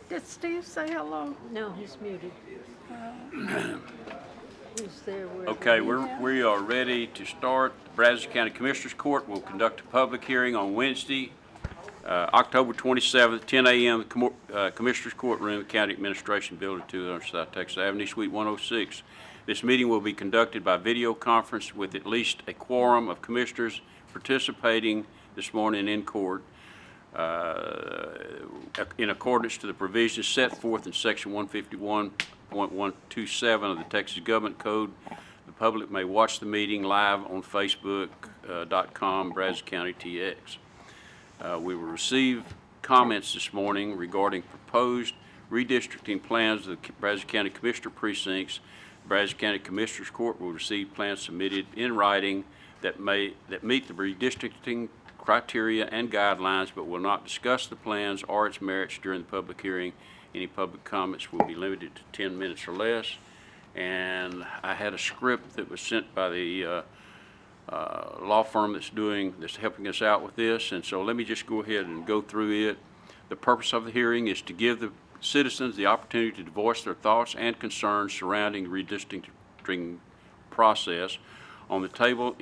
Did Steve say hello? No, he's muted. He's there wherever Okay, he is. we are ready to start. The Brazos County Commissioners Court will conduct a public hearing on Wednesday, October 27th, 10 a.m. Commissioners Courtroom, County Administration Building, 200 South Texas Avenue, Suite 106. This meeting will be conducted by video conference with at least a quorum of commissioners participating this morning in court. In accordance to the provisions set forth in Section 151.127 of the Texas Government Code, the public may watch the meeting live on Facebook.com, Brazos County TX. We will receive comments this morning regarding proposed redistricting plans of the Brazos County Commissioner precincts. The Brazos County Commissioners Court will receive plans submitted in writing that meet the redistricting criteria and guidelines, but will not discuss the plans or its merits during the public hearing. Any public comments will be limited to 10 minutes or less. And I had a script that was sent by the law firm that's helping us out with this, and so let me just go ahead and go through it. The purpose of the hearing is to give the citizens the opportunity to voice their thoughts and concerns surrounding the redistricting process. On the table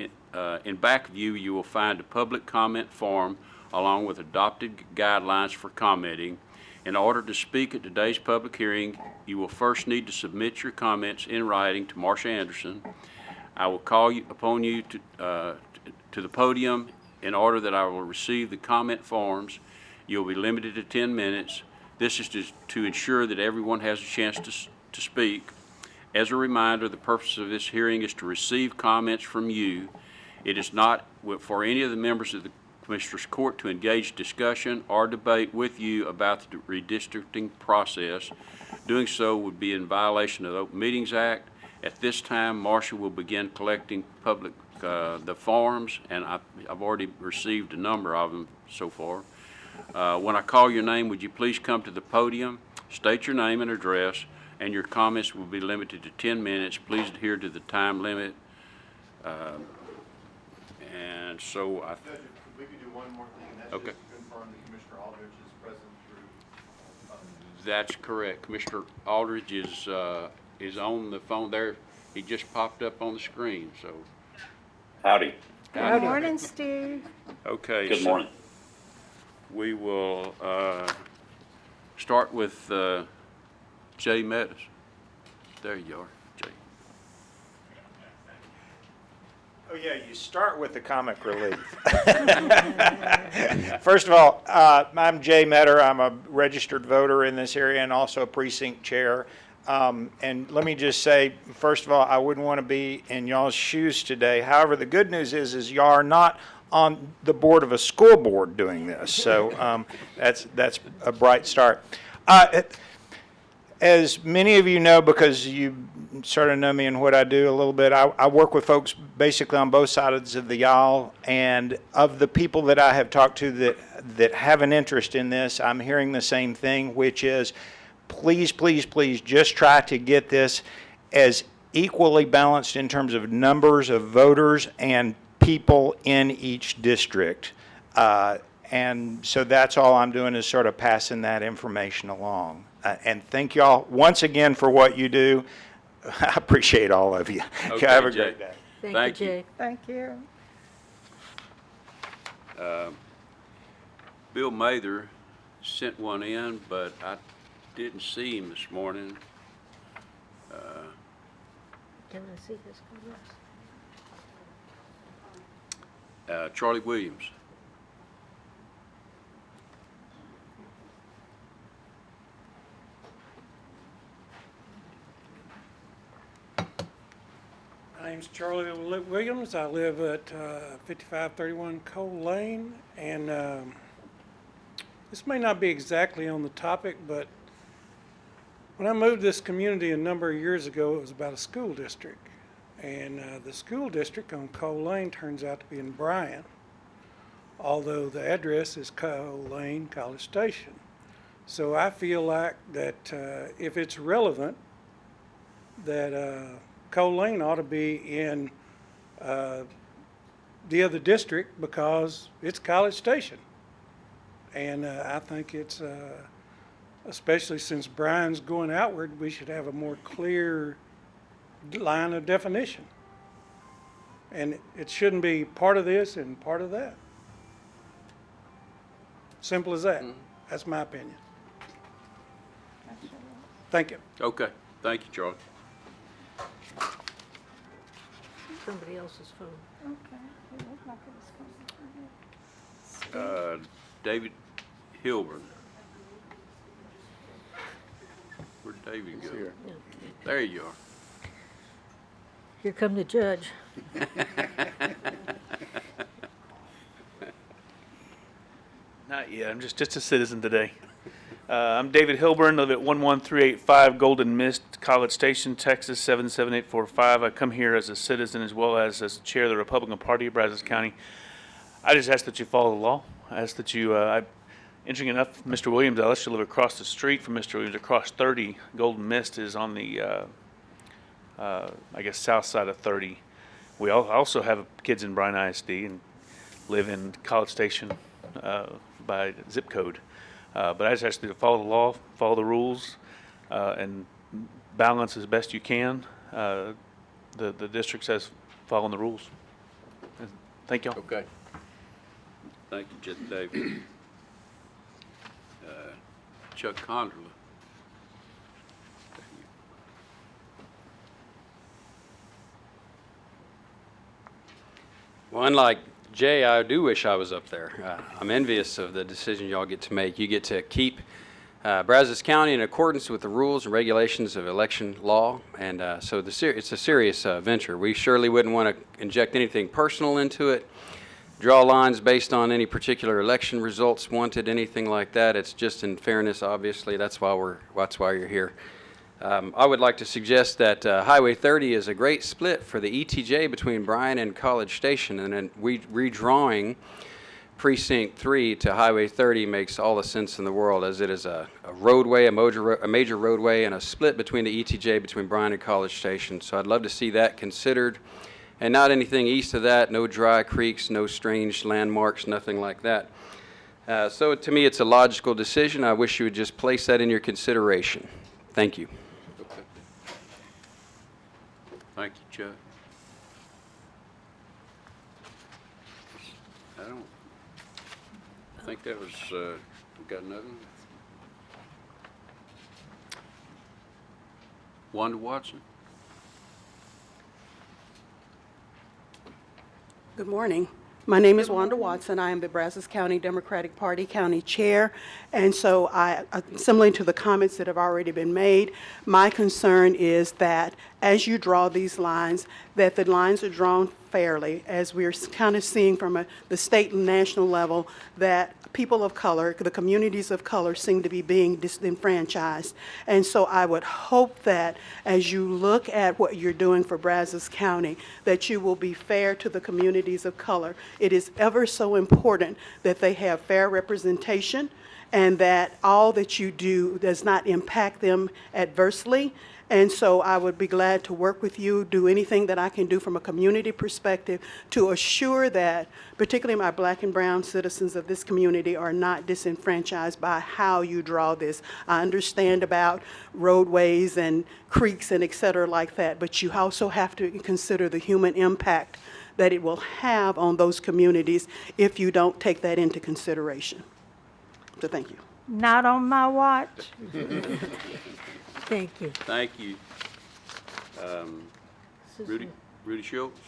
in back of you, you will find a public comment form along with adopted guidelines for commenting. In order to speak at today's public hearing, you will first need to submit your comments in writing to Marsha Anderson. I will call upon you to the podium in order that I will receive the comment forms. You'll be limited to 10 minutes. This is to ensure that everyone has a chance to speak. As a reminder, the purpose of this hearing is to receive comments from you. It is not for any of the members of the Commissioners Court to engage discussion or debate with you about the redistricting process. Doing so would be in violation of the Open Meetings Act. At this time, Marsha will begin collecting the forms, and I've already received a number of them so far. When I call your name, would you please come to the podium, state your name and address, and your comments will be limited to 10 minutes. Please adhere to the time limit. And so I... Judge, if we could do one more thing, and that's Okay. just to confirm that Commissioner Aldridge is present through... That's correct. Commissioner Aldridge is on the phone there. He just popped up on the screen, so. Howdy. Good morning, Steve. Okay. Good morning. We will start with Jay Meadows. There you are, Jay. Oh, yeah, you start with the comic relief. First of all, I'm Jay Metter. I'm a registered voter in this area and also a precinct chair. And let me just say, first of all, I wouldn't want to be in y'all's shoes today. However, the good news is y'all are not on the board of a school board doing this. So that's a bright start. As many of you know, because you sort of know me and what I do a little bit, I work with folks basically on both sides of the aisle, and of the people that I have talked to that have an interest in this, I'm hearing the same thing, which is please, please, please just try to get this as equally balanced in terms of numbers of voters and people in each district. And so that's all I'm doing is sort of passing that information along. And thank y'all once again for what you do. I appreciate all of you. Okay, Have a Jay. great day. Thank you, Jay. Thank you. Bill Mather sent one in, but I didn't see him this morning. Can I see his comments? Charlie Williams. My name's Charlie Williams. I live at 5531 Cole Lane, and this may not be exactly on the topic, but when I moved this community a number of years ago, it was about a school district. And the school district on Cole Lane turns out to be in Bryan, although the address is Cole Lane, College Station. So I feel like that if it's relevant, that Cole Lane ought to be in the other district because it's College Station. And I think it's especially since Brian's going outward, we should have a more clear line of definition. And it shouldn't be part of this and part of that. Simple as that. That's my opinion. Thank you. Okay, thank you, Charlie. Somebody else's phone. Okay. It looked like it was coming through. David Hilburn. Where'd David go? Yeah. There you are. Here come the judge. Not yet. I'm just a citizen today. I'm David Hilburn. Live at 11385 Golden Mist, College Station, Texas 77845. I come here as a citizen as well as chair of the Republican Party of Brazos County. I just ask that you follow the law. I ask that you, interesting enough, Mr. Williams, I let you live across the street from Mr. Williams, across 30. Golden Mist is on the, I guess, south side of 30. We also have kids in Bryan ISD and live in College Station by zip code. But I just ask you to follow the law, follow the rules, and balance as best you can. The district says following the rules. Thank y'all. Okay. Thank you, David. Chuck Conderla. Well, unlike Jay, I do wish I was up there. I'm envious of the decision y'all get to make. You get to keep Brazos County in accordance with the rules and regulations of election law, and so it's a serious venture. We surely wouldn't want to inject anything personal into it, draw lines based on any particular election results wanted, anything like that. It's just in fairness, obviously. That's why you're here. I would like to suggest that Highway 30 is a great split for the ETJ between Bryan and College Station, and then redrawing Precinct 3 to Highway 30 makes all the sense in the world, as it is a roadway, a major roadway, and a split between the ETJ between Bryan and College Station. So I'd love to see that considered, and not anything east of that, no dry creeks, no strange landmarks, nothing like that. So to me, it's a logical decision. I wish you would just place that in your consideration. Thank you. Thank you, Chuck. I think that was, we got another one? Wanda Watson? Good morning. My name is Wanda Watson. I am the Brazos County Democratic Party County Chair. And so similar to the comments that have already been made, my concern is that as you draw these lines, that the lines are drawn fairly, as we're kind of seeing from the state and national level that people of color, the communities of color, seem to be being disenfranchised. And so I would hope that as you look at what you're doing for Brazos County, that you will be fair to the communities of color. It is ever so important that they have fair representation and that all that you do does not impact them adversely. And so I would be glad to work with you, do anything that I can do from a community perspective to assure that particularly my black and brown citizens of this community are not disenfranchised by how you draw this. I understand about roadways and creeks and et cetera like that, but you also have to consider the human impact that it will have on those communities if you don't take that into consideration. So thank you. Not on my watch. Thank you. Thank you. Rudy Schultz?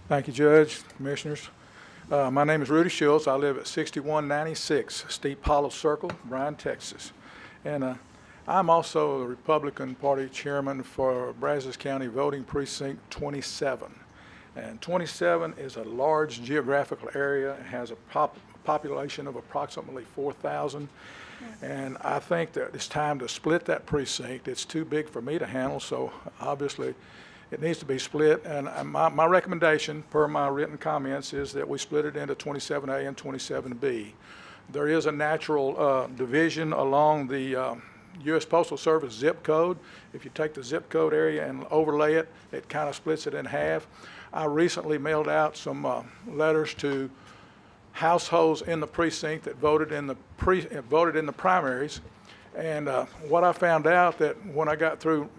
Thank you, Judge, Commissioners. My name is Rudy Schultz. I live at 6196 Steep Hollow Circle, Bryan, Texas. And I'm also the Republican Party Chairman for Brazos County Voting Precinct 27. And 27 is a large geographical area. It has a population of approximately 4,000. And I think that it's time to split that precinct. It's too big for me to handle, so obviously it needs to be split. And my recommendation, per my written comments, is that we split it into 27A and 27B. There is a natural division along the U.S. Postal Service zip code. If you take the zip code area and overlay it, it kind of splits it in half. I recently mailed out some letters to households in the precinct that voted in the primaries. And what I found out that when I got through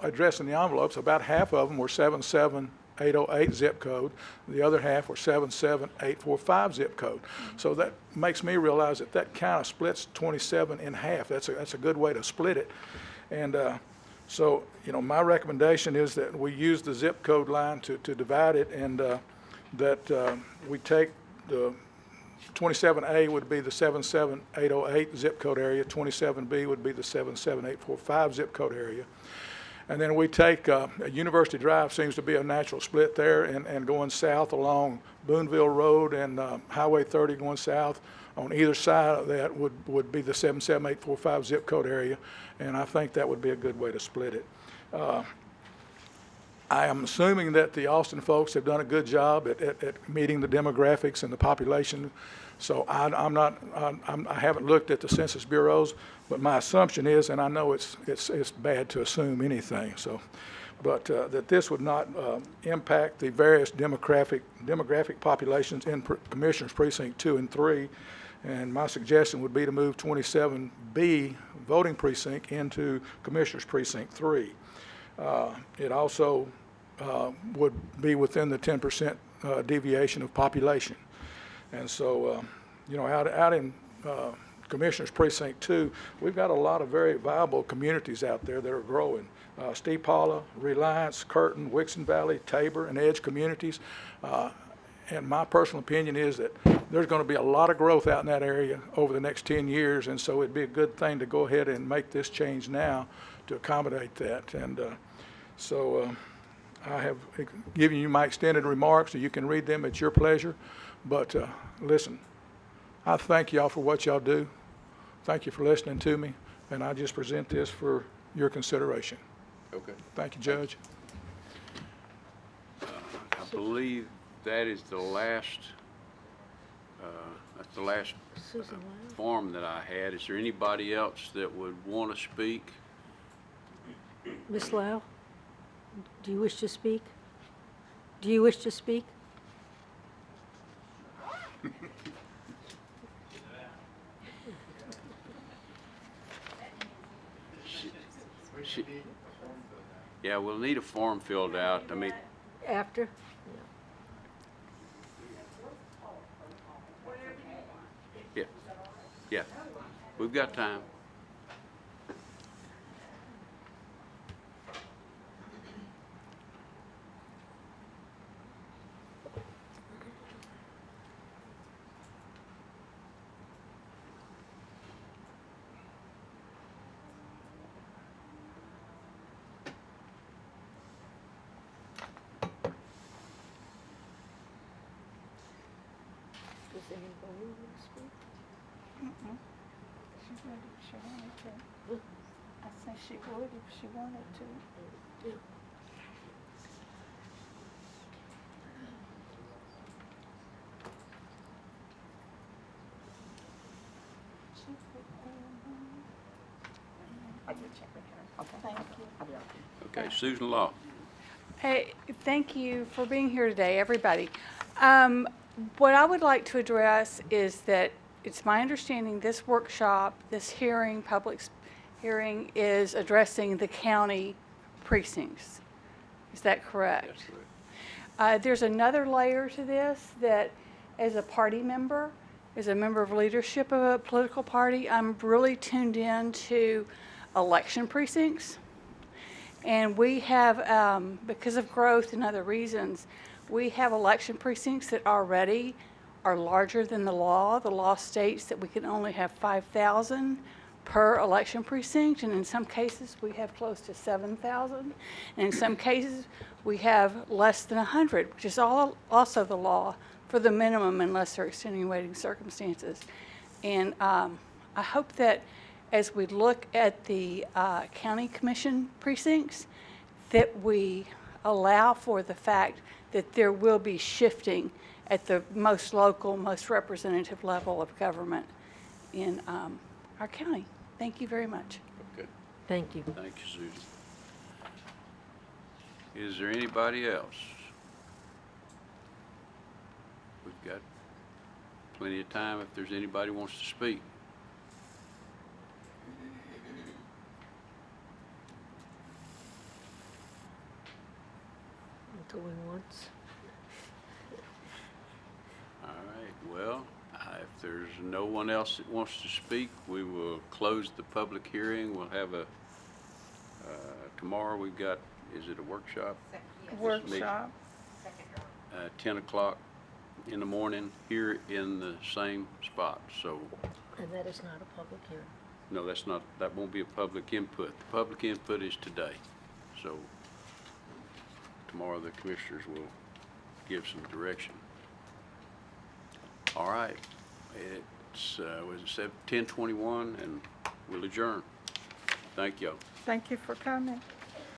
addressing the envelopes, about half of them were 77808 zip code. The other half were 77845 zip code. So that makes me realize that that kind of splits 27 in half. That's a good way to split it. And so, you know, my recommendation is that we use the zip code line to divide it, and that we take the 27A would be the 77808 zip code area, 27B would be the 77845 zip code area. And then we take, University Drive seems to be a natural split there, and going south along Boonville Road and Highway 30 going south on either side of that would be the 77845 zip code area, and I think that would be a good way to split it. I am assuming that the Austin folks have done a good job at meeting the demographics and the population. So I haven't looked at the Census Bureaus, but my assumption is, and I know it's bad to assume anything. So, but that this would not impact the various demographic populations in Commissioners Precinct 2 and 3. And my suggestion would be to move 27B voting precinct into Commissioners Precinct 3. It also would be within the 10% deviation of population. And so, you know, out in Commissioners Precinct 2, we've got a lot of very viable communities out there that are growing. Steve Paula, Reliance, Curtin, Wixon Valley, Tabor, and Edge communities. And my personal opinion is that there's going to be a lot of growth out in that area over the next 10 years, and so it'd be a good thing to go ahead and make this change now to accommodate that. And so I have given you my extended remarks, so you can read them at your pleasure. But listen, I thank y'all for what y'all do. Thank you for listening to me, and I just present this for your consideration. Okay. Thank you, Judge. I believe that is the last, that's the last Susan Lau? form that I had. Is there anybody else that would want to speak? Ms. Lau, do you wish to speak? Do you wish to speak? Yeah, we'll need a form filled out. I mean, After? yeah, we've got time. Does anybody want to speak? She would if she wanted to. I said she would if she wanted to. I did check with her. Okay. Thank you. I'll be okay. Okay, Susan Law. Hey, thank you for being here today, everybody. What I would like to address is that it's my understanding this workshop, this hearing, hearing is addressing the county precincts. Is that correct? That's correct. There's another layer to this that as a party member, as a member of leadership of a political party, I'm really tuned in to election precincts. And we have, because of growth and other reasons, we have election precincts that already are larger than the law. The law states that we can only have 5,000 per election precinct, and in some cases we have close to 7,000. And in some cases we have less than 100, which is also the law for the minimum unless there are extenuating circumstances. And I hope that as we look at the county commission precincts, that we allow for the fact that there will be shifting at the most local, most representative level of government in our county. Thank you very much. Okay, Thank you. thank you, Susan. Is there anybody else? We've got plenty of time if there's anybody who wants to speak. Going once. All right, well, if there's no one else that wants to speak, we will close the public hearing. We'll have a, tomorrow we've got, is it a workshop? Workshop. 10 o'clock in the morning here in the same spot. So, And that is not a public hearing. no, that's not, that won't be a public input. The public input is today. So tomorrow the commissioners will give some direction. All right, it's, was it 10:21 and we'll adjourn. Thank y'all. Thank you for coming.